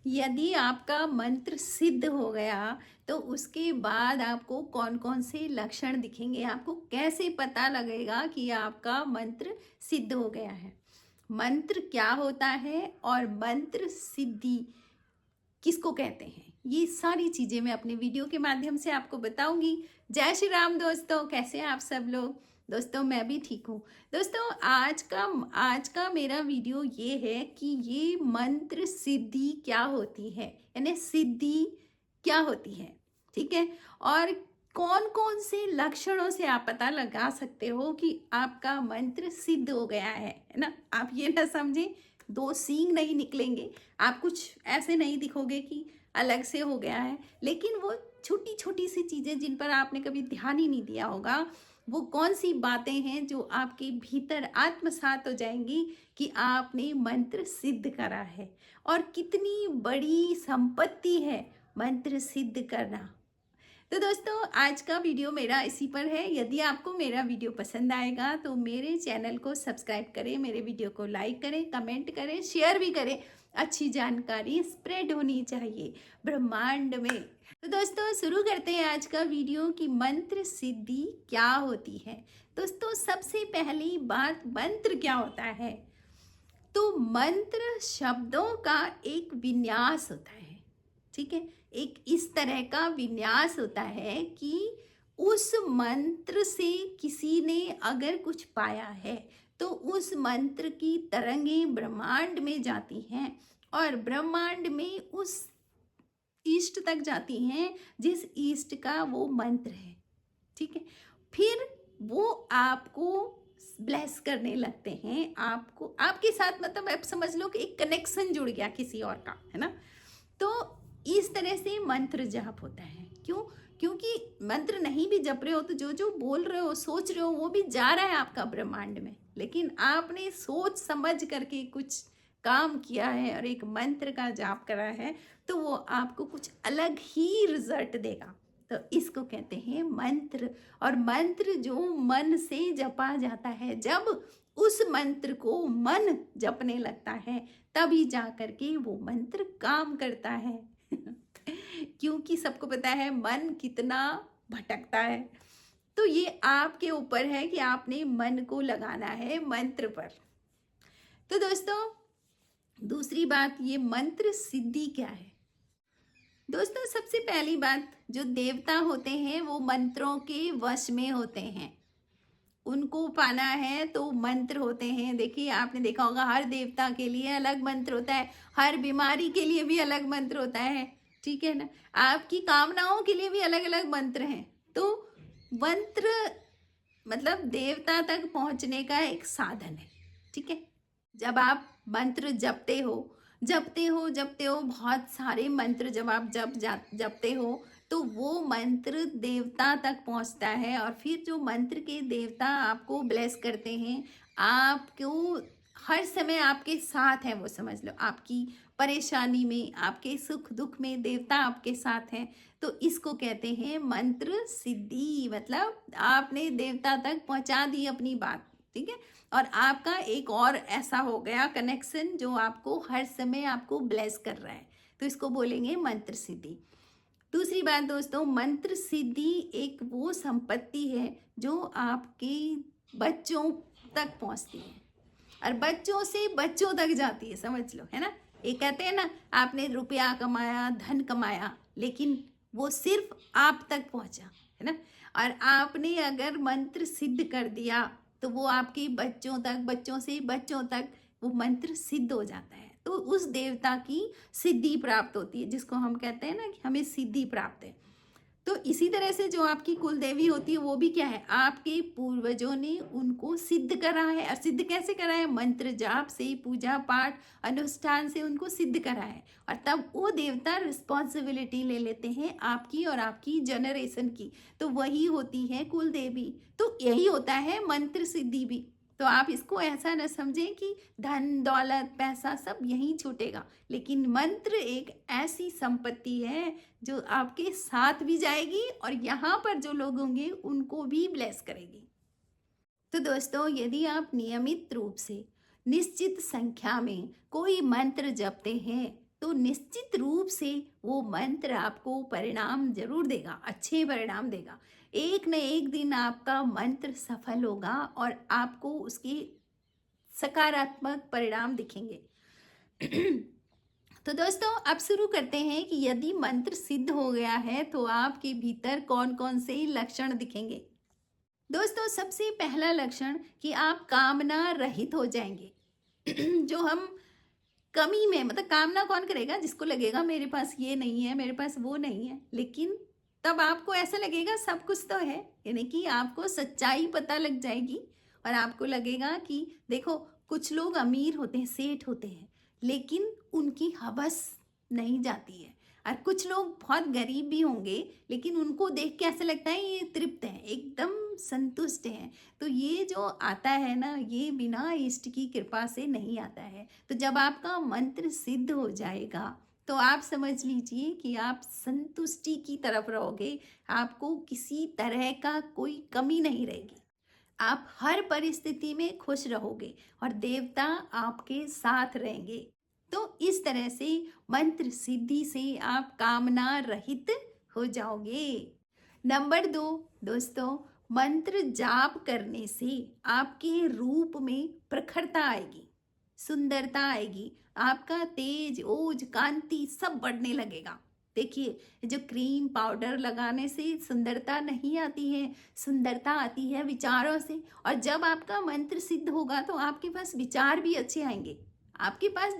यदि आपका मंत्र सिद्ध हो गया तो उसके बाद आपको कौन कौन से लक्षण दिखेंगे, आपको कैसे पता लगेगा कि आपका मंत्र सिद्ध हो गया है, मंत्र क्या होता है और मंत्र सिद्धि किसको कहते हैं, ये सारी चीज़ें मैं अपने वीडियो के माध्यम से आपको बताऊंगी। जय श्री राम दोस्तों, कैसे हैं आप सब लोग। दोस्तों मैं भी ठीक हूँ। दोस्तों आज का मेरा वीडियो ये है कि ये मंत्र सिद्धि क्या होती है, यानी सिद्धि क्या होती है, ठीक है। और कौन कौन से लक्षणों से आप पता लगा सकते हो कि आपका मंत्र सिद्ध हो गया है ना। आप ये ना समझें दो सींग नहीं निकलेंगे, आप कुछ ऐसे नहीं दिखोगे कि अलग से हो गया है, लेकिन वो छोटी छोटी सी चीज़ें जिन पर आपने कभी ध्यान ही नहीं दिया होगा, वो कौन सी बातें हैं जो आपके भीतर आत्मसात हो जाएंगी कि आपने मंत्र सिद्ध करा है। और कितनी बड़ी संपत्ति है मंत्र सिद्ध करना। तो दोस्तों आज का वीडियो मेरा इसी पर है। यदि आपको मेरा वीडियो पसंद आएगा तो मेरे चैनल को सब्सक्राइब करें, मेरे वीडियो को लाइक करें, कमेंट करें, शेयर भी करें। अच्छी जानकारी स्प्रेड होनी चाहिए ब्रह्मांड में। तो दोस्तों शुरू करते हैं आज का वीडियो कि मंत्र सिद्धि क्या होती है। दोस्तों सबसे पहली बात, मंत्र क्या होता है। तो मंत्र शब्दों का एक विन्यास होता है, ठीक है। एक इस तरह का विन्यास होता है कि उस मंत्र से किसी ने अगर कुछ पाया है तो उस मंत्र की तरंगें ब्रह्मांड में जाती हैं और ब्रह्मांड में उस ईष्ट तक जाती हैं जिस ईष्ट का वो मंत्र है, ठीक है। फिर वो आपको ब्लेस करने लगते हैं, आपको आपके साथ, मतलब आप समझ लो कि एक कनेक्शन जुड़ गया किसी और का, है ना। तो इस तरह से मंत्र जाप होता है। क्यों? क्योंकि मंत्र नहीं भी जप रहे हो तो जो जो बोल रहे हो, सोच रहे हो, वो भी जा रहा है आपका ब्रह्मांड में, लेकिन आपने सोच समझ करके कुछ काम किया है और एक मंत्र का जाप करा है तो वो आपको कुछ अलग ही रिजल्ट देगा। तो इसको कहते हैं मंत्र। और मंत्र जो मन से जपा जाता है, जब उस मंत्र को मन जपने लगता है तभी जा करके वो मंत्र काम करता है। क्योंकि सबको पता है मन कितना भटकता है। तो ये आपके ऊपर है कि आपने मन को लगाना है मंत्र पर। तो दोस्तों दूसरी बात, ये मंत्र सिद्धि क्या है। दोस्तों सबसे पहली बात, जो देवता होते हैं वो मंत्रों के वश में होते हैं। उनको पाना है तो मंत्र होते हैं। देखिए आपने देखा होगा हर देवता के लिए अलग मंत्र होता है, हर बीमारी के लिए भी अलग मंत्र होता है, ठीक है ना। आपकी कामनाओं के लिए भी अलग अलग मंत्र हैं। तो मंत्र मतलब देवता तक पहुंचने का एक साधन है, ठीक है। जब आप मंत्र जपते हो बहुत सारे मंत्र जब आप जपते हो तो वो मंत्र देवता तक पहुंचता है और फिर जो मंत्र के देवता आपको ब्लेस करते हैं, आपको हर समय आपके साथ हैं। वो समझ लो आपकी परेशानी में, आपके सुख दुख में देवता आपके साथ हैं। तो इसको कहते हैं मंत्र सिद्धि। मतलब आपने देवता तक पहुंचा दी अपनी बात, ठीक है। और आपका एक और ऐसा हो गया कनेक्शन जो आपको हर समय आपको ब्लेस कर रहा है, तो इसको बोलेंगे मंत्र सिद्धि। दूसरी बात दोस्तों, मंत्र सिद्धि एक वो संपत्ति है जो आपके बच्चों तक पहुंचती है और बच्चों से बच्चों तक जाती है, समझ लो, है ना। ये कहते हैं ना, आपने रुपया कमाया, धन कमाया, लेकिन वो सिर्फ आप तक पहुंचा, है ना। और आपने अगर मंत्र सिद्ध कर दिया तो वो आपके बच्चों तक, बच्चों से बच्चों तक वो मंत्र सिद्ध हो जाता है। तो उस देवता की सिद्धि प्राप्त होती है, जिसको हम कहते हैं ना कि हमें सिद्धि प्राप्त है। तो इसी तरह से जो आपकी कुल देवी होती है वो भी क्या है, आपके पूर्वजों ने उनको सिद्ध करा है। और सिद्ध कैसे करा है? मंत्र जाप से, पूजा पाठ अनुष्ठान से उनको सिद्ध करा है। और तब वो देवता रिस्पॉन्सिबिलिटी ले लेते हैं आपकी और आपकी जनरेशन की, तो वही होती है कुल देवी। तो यही होता है मंत्र सिद्धि भी। तो आप इसको ऐसा न समझें कि धन दौलत पैसा सब यहीं छूटेगा, लेकिन मंत्र एक ऐसी संपत्ति है जो आपके साथ भी जाएगी और यहाँ पर जो लोग होंगे उनको भी ब्लेस करेगी। तो दोस्तों यदि आप नियमित रूप से निश्चित संख्या में कोई मंत्र जपते हैं तो निश्चित रूप से वो मंत्र आपको परिणाम जरूर देगा, अच्छे परिणाम देगा। एक न एक दिन आपका मंत्र सफल होगा और आपको उसके सकारात्मक परिणाम दिखेंगे। तो दोस्तों अब शुरू करते हैं कि यदि मंत्र सिद्ध हो गया है तो आपके भीतर कौन कौन से लक्षण दिखेंगे। दोस्तों सबसे पहला लक्षण कि आप कामना रहित हो जाएंगे। जो हम कमी में, मतलब कामना कौन करेगा, जिसको लगेगा मेरे पास ये नहीं है, मेरे पास वो नहीं है, लेकिन तब आपको ऐसा लगेगा सब कुछ तो है। यानी कि आपको सच्चाई पता लग जाएगी और आपको लगेगा कि देखो, कुछ लोग अमीर होते हैं, सेठ होते हैं, लेकिन उनकी हवस नहीं जाती है। और कुछ लोग बहुत गरीब भी होंगे, लेकिन उनको देख के ऐसा लगता है ये तृप्त है, एकदम संतुष्ट हैं। तो ये जो आता है ना, ये बिना इष्ट की कृपा से नहीं आता है। तो जब आपका मंत्र सिद्ध हो जाएगा तो आप समझ लीजिए कि आप संतुष्टि की तरफ रहोगे, आपको किसी तरह का कोई कमी नहीं रहेगी, आप हर परिस्थिति में खुश रहोगे और देवता आपके साथ रहेंगे। तो इस तरह से मंत्र सिद्धि से आप कामना रहित हो जाओगे। नंबर 2 दोस्तों, मंत्र जाप करने से आपके रूप में प्रखरता आएगी, सुंदरता आएगी, आपका तेज ओज कांति सब बढ़ने लगेगा। देखिए, जो क्रीम पाउडर लगाने से सुंदरता नहीं आती है, सुंदरता आती है विचारों से। और जब आपका मंत्र सिद्ध होगा तो आपके पास विचार भी अच्छे आएंगे। आपके पास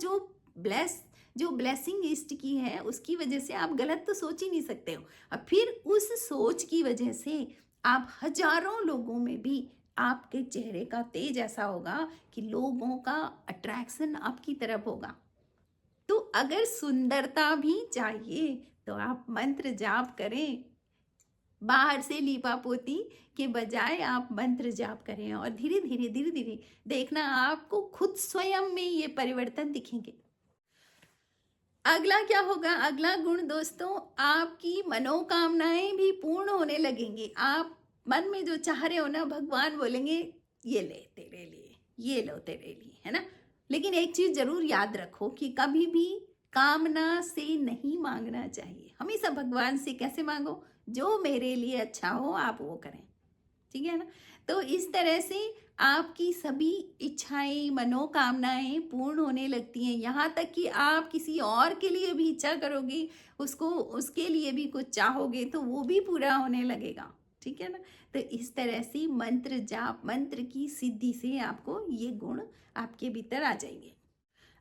जो ब्लेसिंग इष्ट की है, उसकी वजह से आप गलत तो सोच ही नहीं सकते हो। और फिर उस सोच की वजह से आप हजारों लोगों में भी आपके चेहरे का तेज ऐसा होगा कि लोगों का अट्रैक्शन आपकी तरफ होगा। तो अगर सुंदरता भी चाहिए तो आप मंत्र जाप करें, बाहर से लीपा पोती के बजाय आप मंत्र जाप करें और धीरे धीरे देखना आपको खुद स्वयं में ये परिवर्तन दिखेंगे। अगला क्या होगा? अगला गुण दोस्तों, आपकी मनोकामनाएं भी पूर्ण होने लगेंगी। आप मन में जो चाह रहे हो ना, भगवान बोलेंगे ये ले तेरे लिए, ये लो तेरे लिए, है ना। लेकिन एक चीज जरूर याद रखो कि कभी भी कामना से नहीं मांगना चाहिए। हमेशा भगवान से कैसे मांगो? जो मेरे लिए अच्छा हो आप वो करें, ठीक है ना। तो इस तरह से आपकी सभी इच्छाएं, मनोकामनाएं पूर्ण होने लगती हैं। यहाँ तक कि आप किसी और के लिए भी इच्छा करोगे, उसके लिए भी कुछ चाहोगे तो वो भी पूरा होने लगेगा, ठीक है ना। तो इस तरह से मंत्र जाप, मंत्र की सिद्धि से आपको ये गुण आपके भीतर आ जाएंगे।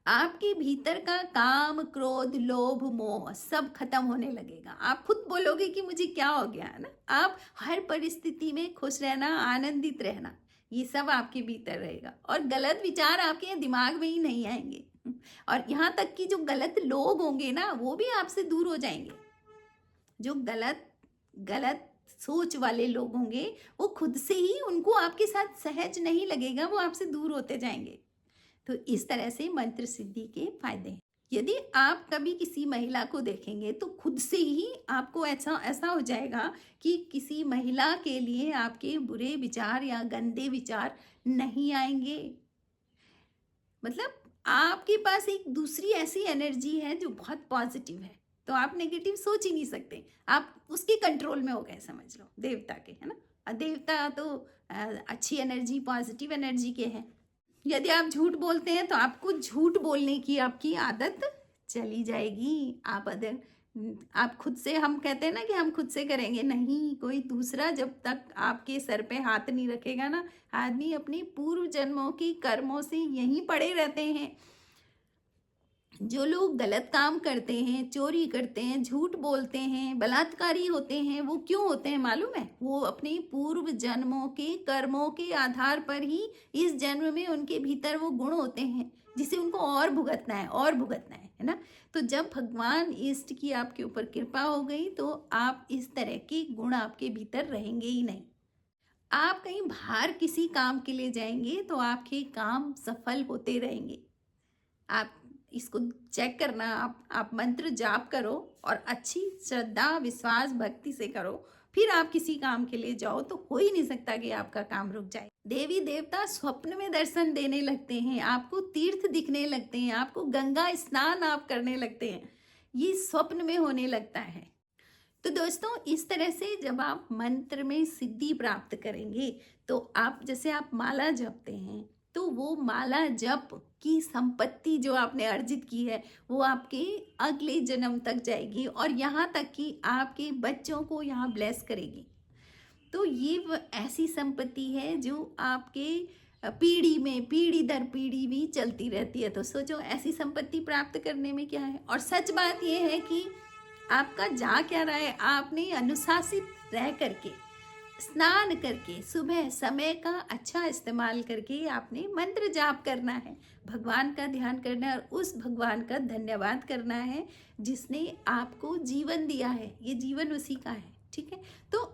आपके भीतर का काम, क्रोध, लोभ, मोह सब खत्म होने लगेगा। आप खुद बोलोगे कि मुझे क्या हो गया, है ना। आप हर परिस्थिति में खुश रहना, आनंदित रहना, ये सब आपके भीतर रहेगा और गलत विचार आपके दिमाग में ही नहीं आएंगे। और यहाँ तक कि जो गलत लोग होंगे ना, वो भी आपसे दूर हो जाएंगे। जो गलत सोच वाले लोग होंगे, वो खुद से ही, उनको आपके साथ सहज नहीं लगेगा, वो आपसे दूर होते जाएंगे। तो इस तरह से मंत्र सिद्धि के फायदे हैं। यदि आप कभी किसी महिला को देखेंगे तो खुद से ही आपको ऐसा हो जाएगा कि किसी महिला के लिए आपके बुरे विचार या गंदे विचार नहीं आएंगे। मतलब आपके पास एक दूसरी ऐसी एनर्जी है जो बहुत पॉजिटिव है, तो आप नेगेटिव सोच ही नहीं सकते। आप उसके कंट्रोल में हो गए, समझ लो, देवता के, है ना। और देवता तो अच्छी एनर्जी, पॉजिटिव एनर्जी के हैं। यदि आप झूठ बोलते हैं तो आपको झूठ बोलने की आपकी आदत चली जाएगी। आप खुद से, हम कहते हैं ना कि हम खुद से करेंगे, नहीं, कोई दूसरा जब तक आपके सर पे हाथ नहीं रखेगा ना, आदमी अपने पूर्व जन्मों के कर्मों से यहीं पड़े रहते हैं। जो लोग गलत काम करते हैं, चोरी करते हैं, झूठ बोलते हैं, बलात्कारी होते हैं, वो क्यों होते हैं मालूम है? वो अपने पूर्व जन्मों के कर्मों के आधार पर ही इस जन्म में उनके भीतर वो गुण होते हैं, जिसे उनको और भुगतना है ना। तो जब भगवान इष्ट की आपके ऊपर कृपा हो गई तो आप इस तरह के गुण आपके भीतर रहेंगे ही नहीं। आप कहीं बाहर किसी काम के लिए जाएंगे तो आपके काम सफल होते रहेंगे। आप इसको चेक करना, आप मंत्र जाप करो और अच्छी श्रद्धा, विश्वास, भक्ति से करो, फिर आप किसी काम के लिए जाओ तो हो ही नहीं सकता कि आपका काम रुक जाए। देवी देवता स्वप्न में दर्शन देने लगते हैं, आपको तीर्थ दिखने लगते हैं, आपको गंगा स्नान आप करने लगते हैं, ये स्वप्न में होने लगता है। तो दोस्तों इस तरह से जब आप मंत्र में सिद्धि प्राप्त करेंगे तो आप जैसे आप माला जपते हैं तो वो माला जप की संपत्ति जो आपने अर्जित की है वो आपके अगले जन्म तक जाएगी और यहाँ तक कि आपके बच्चों को यहाँ ब्लेस करेगी। तो ये ऐसी संपत्ति है जो आपके पीढ़ी में पीढ़ी दर पीढ़ी भी चलती रहती है। तो सोचो ऐसी संपत्ति प्राप्त करने में क्या है। और सच बात ये है कि आपका जा क्या रहा है, आपने अनुशासित रह करके स्नान करके सुबह समय का अच्छा इस्तेमाल करके आपने मंत्र जाप करना है, भगवान का ध्यान करना है और उस भगवान का धन्यवाद करना है जिसने आपको जीवन दिया है, ये जीवन उसी का है। ठीक है, तो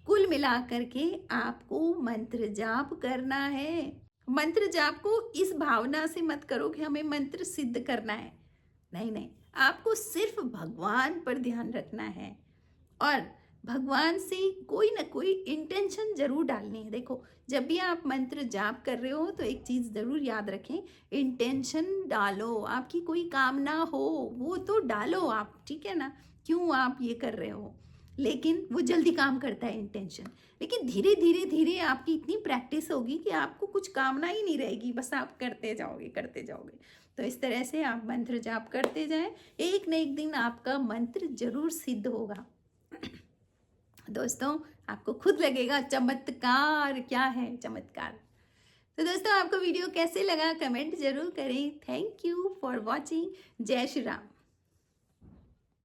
कुल मिला करके आपको मंत्र जाप करना है। मंत्र जाप को इस भावना से मत करो कि हमें मंत्र सिद्ध करना है, नहीं नहीं, आपको सिर्फ भगवान पर ध्यान रखना है और भगवान से कोई ना कोई इंटेंशन जरूर डालनी है। देखो जब भी आप मंत्र जाप कर रहे हो तो एक चीज़ ज़रूर याद रखें, इंटेंशन डालो, आपकी कोई कामना हो वो तो डालो आप, ठीक है ना, क्यों आप ये कर रहे हो, लेकिन वो जल्दी काम करता है इंटेंशन। लेकिन धीरे धीरे धीरे आपकी इतनी प्रैक्टिस होगी कि आपको कुछ कामना ही नहीं रहेगी, बस आप करते जाओगे करते जाओगे। तो इस तरह से आप मंत्र जाप करते जाएं, एक न एक दिन आपका मंत्र जरूर सिद्ध होगा। दोस्तों आपको खुद लगेगा चमत्कार, क्या है चमत्कार। तो दोस्तों आपको वीडियो कैसे लगा कमेंट जरूर करें। Thank you for watching. जय श्री राम।